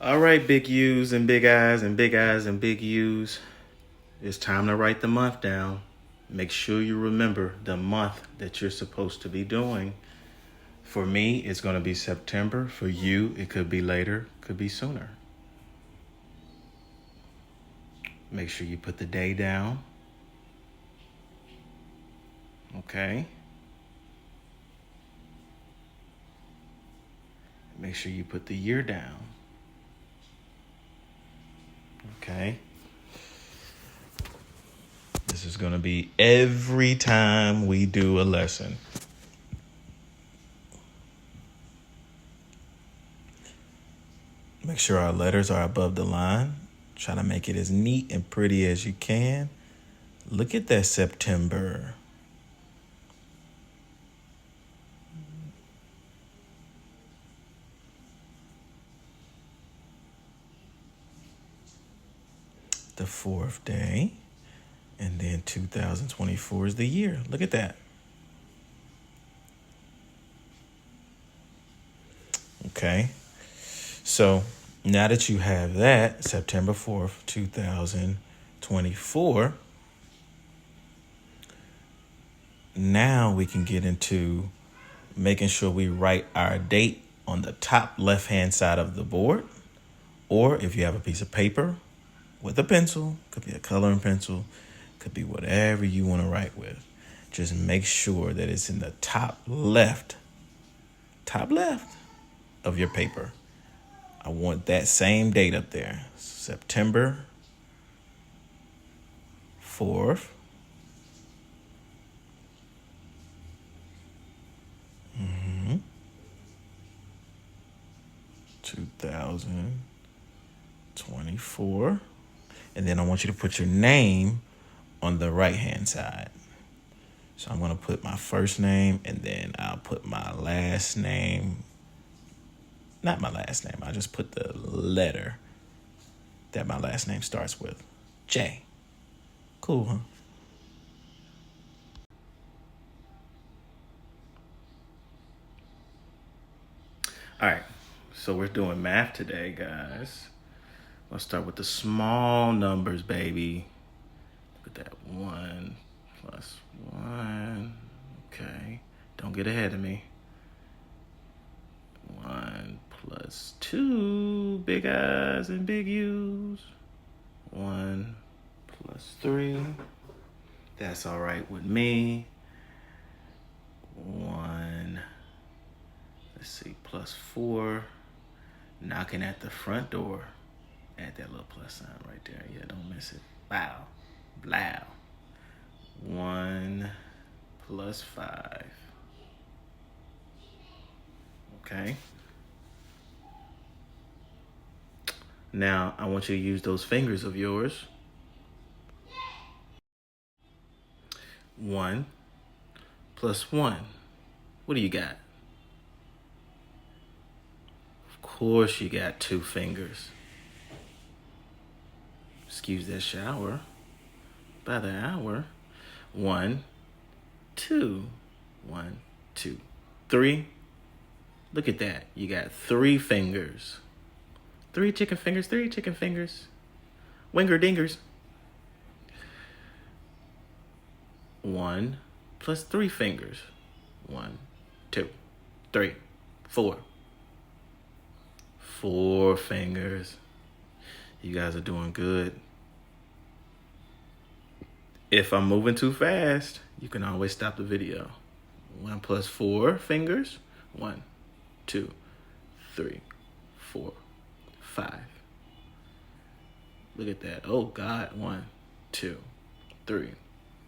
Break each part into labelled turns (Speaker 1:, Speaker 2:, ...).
Speaker 1: All right, big U's and big I's and big I's and big U's. It's time to write the month down. Make sure you remember the month that you're supposed to be doing. For me, it's going to be September. For you, it could be later, could be sooner. Make sure you put the day down. Okay. Make sure you put the year down. Okay. This is going to be every time we do a lesson. Make sure our letters are above the line. Try to make it as neat and pretty as you can. Look at that September. The fourth day. And then 2024 is the year. Look at that. Okay. So now that you have that, September 4th, 2024, now we can get into making sure we write our date on the top left-hand side of the board. Or if you have a piece of paper with a pencil, could be a coloring pencil, could be whatever you want to write with. Just make sure that it's in the top left of your paper. I want that same date up there. September 4th. 2024. And then I want you to put your name on the right-hand side. So I'm going to put my first name and then I'll put my last name. Not my last name. I'll just put the letter that my last name starts with. J. Cool, huh? All right. So we're doing math today, guys. Let's start with the small numbers, baby. Look at that. 1 plus 1. Okay. Don't get ahead of me. 1 plus 2. Big I's and big U's. 1 plus 3. That's all right with me. 1. Let's see. Plus 4. Knocking at the front door. Add that little plus sign right there. Yeah, don't miss it. Wow. Blow. 1 plus 5. Okay. Now, I want you to use those fingers of yours. 1 plus 1. What do you got? Of course you got 2 fingers. Excuse that shower. By the hour. 1, 2. 1, 2, 3. Look at that. You got 3 fingers. 3 chicken fingers, 3 chicken fingers. Winger dingers. 1 plus 3 fingers. 1, 2, 3, 4. 4 fingers. You guys are doing good. If I'm moving too fast, you can always stop the video. 1 plus 4 fingers. 1, 2, 3, 4, 5. Look at that. Oh, God. 1, 2, 3,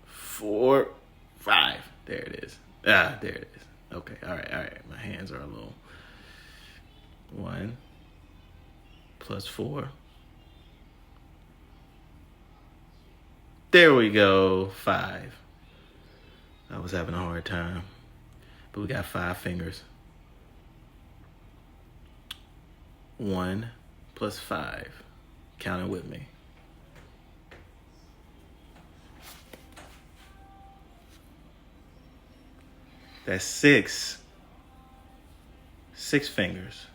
Speaker 1: 4, 5. There it is. There it is. Okay. All right. My hands are a little. 1 plus 4. There we go. 5. I was having a hard time. But we got 5 fingers. 1 plus 5. Count it with me. That's 6. 6 fingers.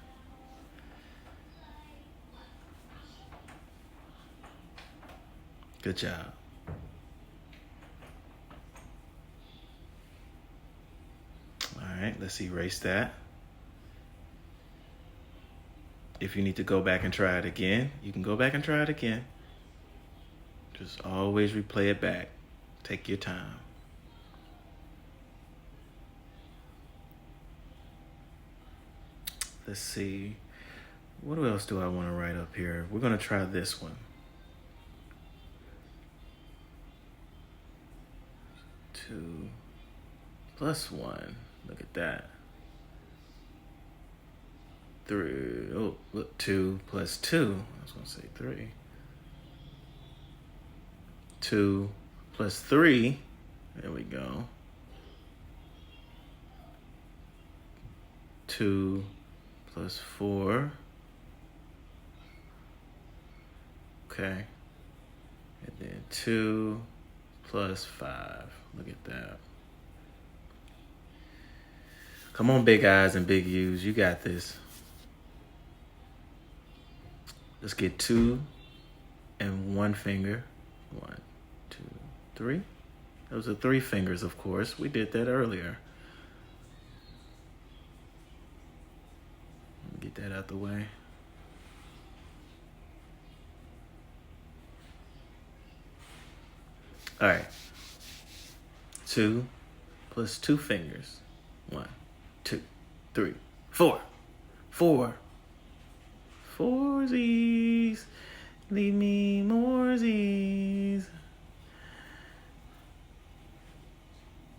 Speaker 1: Good job. All right, let's erase that. If you need to go back and try it again, you can go back and try it again. Just always replay it back. Take your time. Let's see. What else do I want to write up here? We're going to try this one. 2 plus 1. Look at that. 3. Oh, look, 2 plus 2. I was going to say 3. 2 plus 3. There we go. 2 plus 4. Okay. And then 2 plus 5. Look at that. Come on, big eyes and big U's. You got this. Let's get 2 and 1 finger. 1, 2, 3. Those are 3 fingers, of course. We did that earlier. Get that out the way. All right. 2 plus 2 fingers. 1, 2, 3, 4. 4. Foursies. Leave me moresies.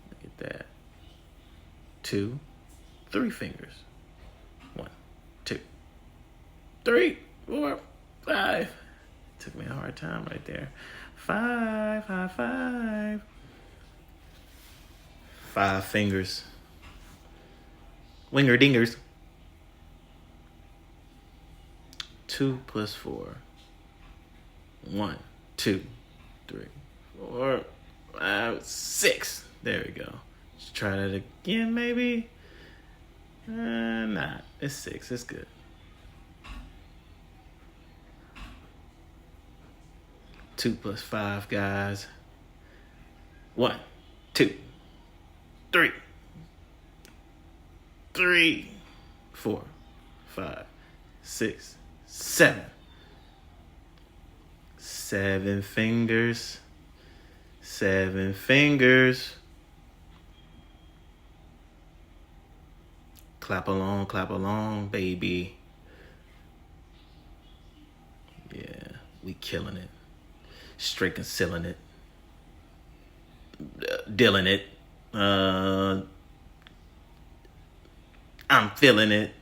Speaker 1: Look at that. 2, 3 fingers. 1, 2, 3, 4, 5. Took me a hard time right there. 5, high 5. 5 fingers. Winger dingers. 2 plus 4. 1, 2, 3, 4, 5, 6. There we go. Let's try that again, maybe. Nah, it's 6. It's good. 2 plus 5, guys. 1, 2, 3, 3, 4, 5, 6, 7. 7 fingers. 7 fingers. Clap along, baby. Yeah, we killing it. Straight concealing it. Dealing it. I'm feeling it.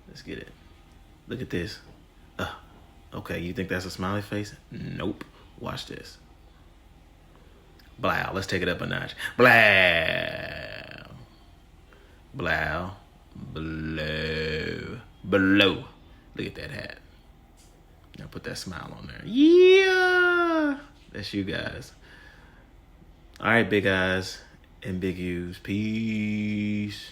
Speaker 1: Let's get it. Look at this. Okay, you think that's a smiley face? Nope. Watch this. Blow. Let's take it up a notch. Blow. Blow. Blow. Blow. Look at that hat. Now put that smile on there. Yeah. That's you guys. All right, big eyes and big U's. Peace.